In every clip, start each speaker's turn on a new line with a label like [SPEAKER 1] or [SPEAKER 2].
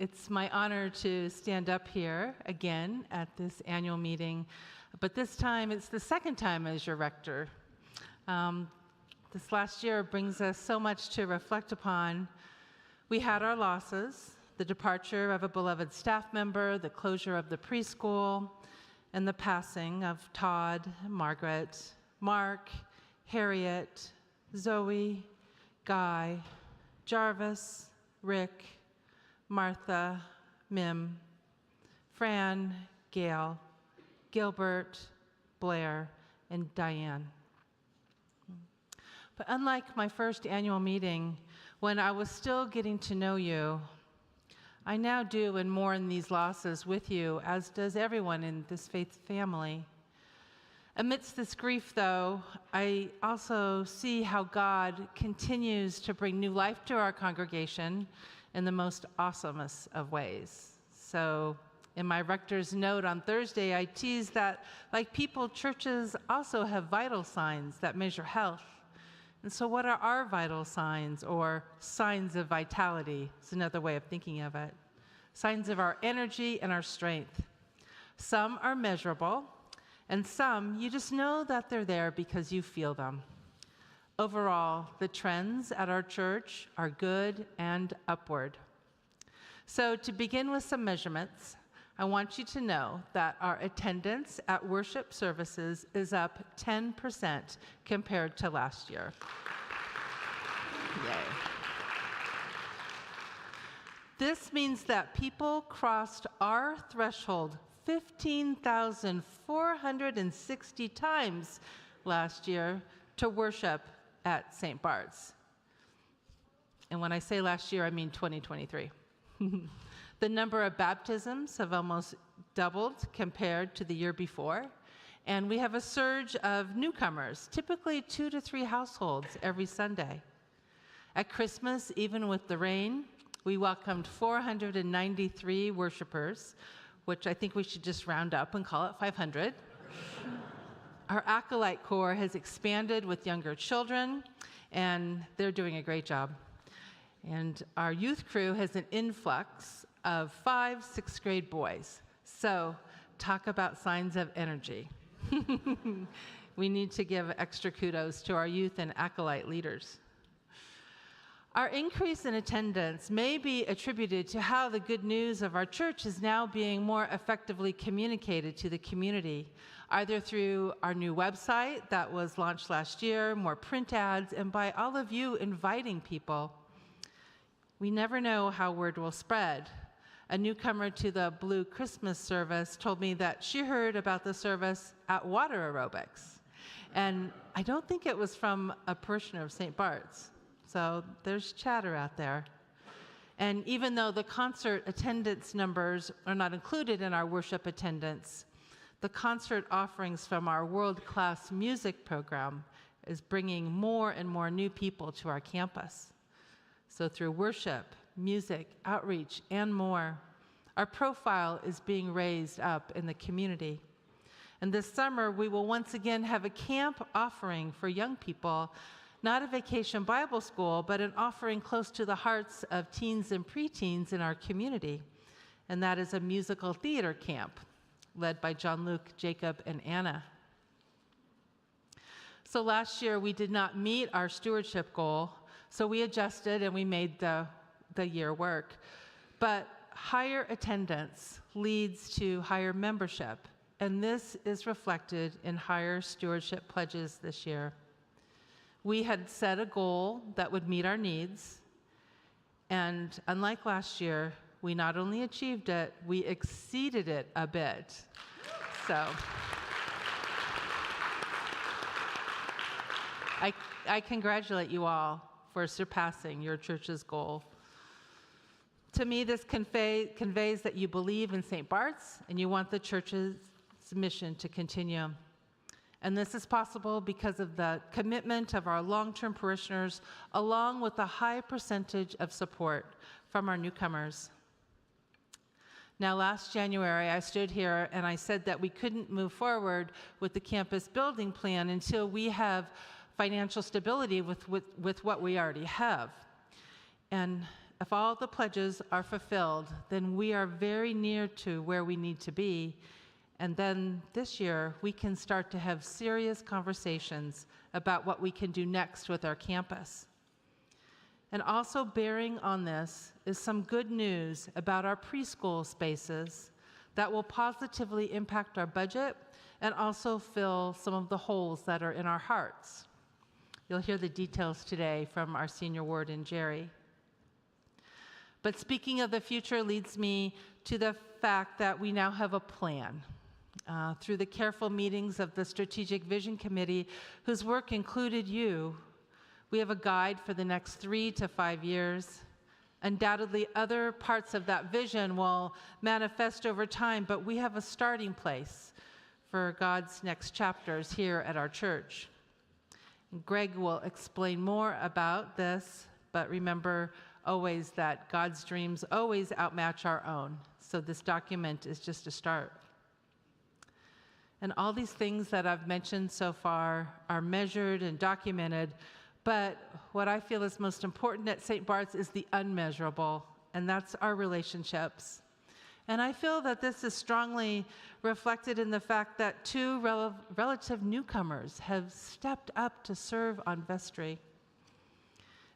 [SPEAKER 1] It's my honor to stand up here again at this annual meeting, but this time it's the second time as your rector. This last year brings us so much to reflect upon. We had our losses, the departure of a beloved staff member, the closure of the preschool, and the passing of Todd, Margaret, Mark, Harriet, Zoe, Guy, Jarvis, Rick, Martha, Mim, Fran, Gail, Gilbert, Blair, and Diane. But unlike my first annual meeting, when I was still getting to know you, I now do and mourn these losses with you, as does everyone in this faith family. Amidst this grief, though, I also see how God continues to bring new life to our congregation in the most awesomest of ways. So in my rector's note on Thursday, I teased that, like people, churches also have vital signs that measure health. And so what are our vital signs, or signs of vitality? It's another way of thinking of it. Signs of our energy and our strength. Some are measurable, and some you just know that they're there because you feel them. Overall, the trends at our church are good and upward. So to begin with some measurements, I want you to know that our attendance at worship services is up 10% compared to last year. Yay. This means that people crossed our threshold 15,460 times last year to worship at St. Bart's. And when I say last year, I mean 2023. The number of baptisms have almost doubled compared to the year before, and we have a surge of newcomers, typically 2 to 3 households every Sunday. At Christmas, even with the rain, we welcomed 493 worshipers, which I think we should just round up and call it 500. Our acolyte corps has expanded with younger children, and they're doing a great job. And our youth crew has an influx of 5 6th grade boys. So talk about signs of energy. We need to give extra kudos to our youth and acolyte leaders. Our increase in attendance may be attributed to how the good news of our church is now being more effectively communicated to the community, either through our new website that was launched last year, more print ads, and by all of you inviting people. We never know how word will spread. A newcomer to the Blue Christmas service told me that she heard about the service at water aerobics. And I don't think it was from a parishioner of St. Bart's. So there's chatter out there. And even though the concert attendance numbers are not included in our worship attendance, the concert offerings from our world-class music program is bringing more and more new people to our campus. So through worship, music, outreach, and more, our profile is being raised up in the community. And this summer, we will once again have a camp offering for young people, not a vacation Bible school, but an offering close to the hearts of teens and preteens in our community. And that is a musical theater camp led by John Luke, Jacob, and Anna. So last year, we did not meet our stewardship goal, so we adjusted and we made the year work. But higher attendance leads to higher membership, and this is reflected in higher stewardship pledges this year. We had set a goal that would meet our needs, and unlike last year, we not only achieved it, we exceeded it a bit. So I congratulate you all for surpassing your church's goal. To me, this conveys that you believe in St. Bart's and you want the church's mission to continue. And this is possible because of the commitment of our long-term parishioners, along with a high percentage of support from our newcomers. Now, last January, I stood here and I said that we couldn't move forward with the campus building plan until we have financial stability with what we already have. And if all the pledges are fulfilled, then we are very near to where we need to be. And then this year, we can start to have serious conversations about what we can do next with our campus. And also bearing on this is some good news about our preschool spaces that will positively impact our budget and also fill some of the holes that are in our hearts. You'll hear the details today from our senior warden, Jerry. But speaking of the future leads me to the fact that we now have a plan. Through the careful meetings of the Strategic Vision Committee, whose work included you, we have a guide for the next 3 to 5 years. Undoubtedly, other parts of that vision will manifest over time, but we have a starting place for God's next chapters here at our church. Greg will explain more about this, but remember always that God's dreams always outmatch our own. So this document is just a start. And all these things that I've mentioned so far are measured and documented, but what I feel is most important at St. Bart's is the unmeasurable, and that's our relationships. And I feel that this is strongly reflected in the fact that 2 relative newcomers have stepped up to serve on vestry.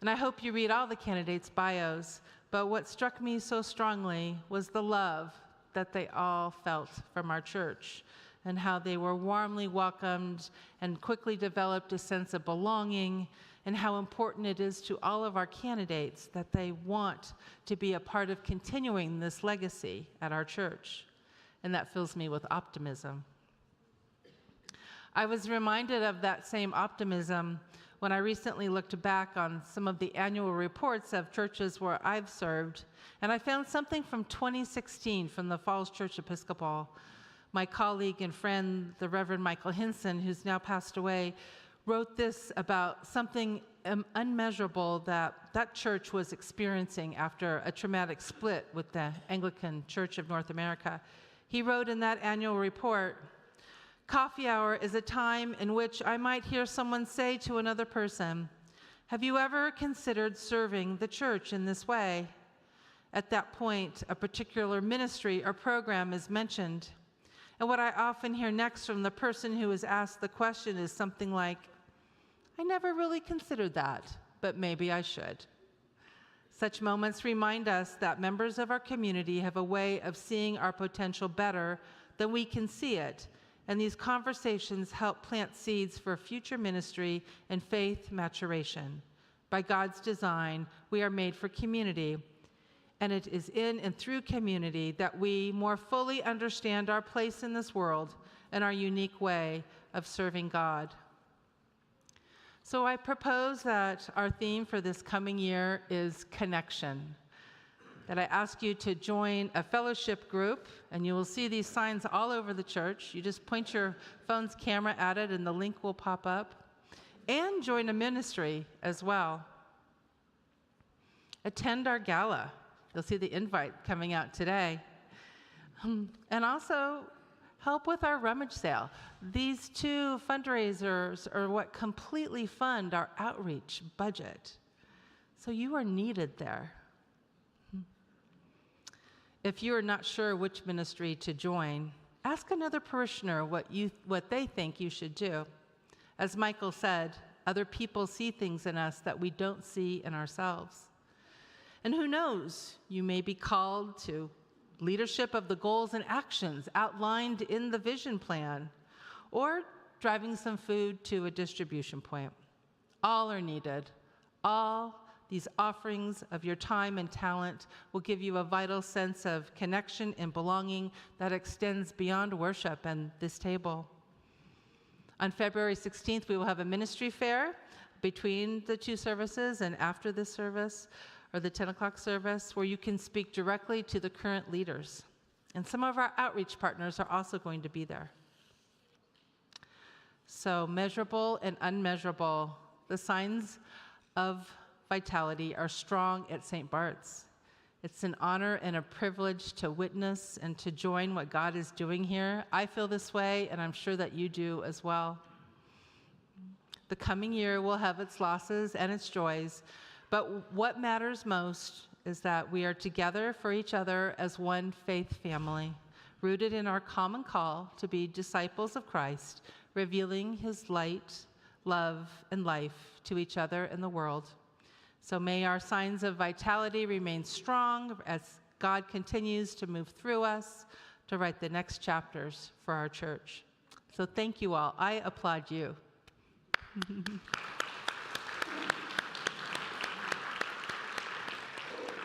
[SPEAKER 1] And I hope you read all the candidates' bios, but what struck me so strongly was the love that they all felt from our church and how they were warmly welcomed and quickly developed a sense of belonging, and how important it is to all of our candidates that they want to be a part of continuing this legacy at our church. And that fills me with optimism. I was reminded of that same optimism when I recently looked back on some of the annual reports of churches where I've served, and I found something from 2016 from the Falls Church Episcopal. My colleague and friend, the Reverend Michael Hinson, who's now passed away, wrote this about something unmeasurable that that church was experiencing after a traumatic split with the Anglican Church of North America. He wrote in that annual report, "Coffee hour is a time in which I might hear someone say to another person, 'Have you ever considered serving the church in this way?' At that point, a particular ministry or program is mentioned. And what I often hear next from the person who is asked the question is something like, 'I never really considered that, but maybe I should.' Such moments remind us that members of our community have a way of seeing our potential better than we can see it, and these conversations help plant seeds for future ministry and faith maturation. By God's design, we are made for community, and it is in and through community that we more fully understand our place in this world and our unique way of serving God." So I propose that our theme for this coming year is connection, that I ask you to join a fellowship group, and you will see these signs all over the church. You just point your phone's camera at it and the link will pop up, and join a ministry as well. Attend our gala. You'll see the invite coming out today. And also help with our rummage sale. These 2 fundraisers are what completely fund our outreach budget. So you are needed there. If you are not sure which ministry to join, ask another parishioner what they think you should do. As Michael said, other people see things in us that we don't see in ourselves. And who knows, you may be called to leadership of the goals and actions outlined in the vision plan, or driving some food to a distribution point. All are needed. All these offerings of your time and talent will give you a vital sense of connection and belonging that extends beyond worship and this table. On February 16th, we will have a ministry fair between the 2 services and after this service, or the 10 o'clock service, where you can speak directly to the current leaders. And some of our outreach partners are also going to be there. So measurable and unmeasurable, the signs of vitality are strong at St. Bart's. It's an honor and a privilege to witness and to join what God is doing here. I feel this way, and I'm sure that you do as well. The coming year will have its losses and its joys, but what matters most is that we are together for each other as one faith family, rooted in our common call to be disciples of Christ, revealing his light, love, and life to each other and the world. So may our signs of vitality remain strong as God continues to move through us to write the next chapters for our church. So thank you all. I applaud you.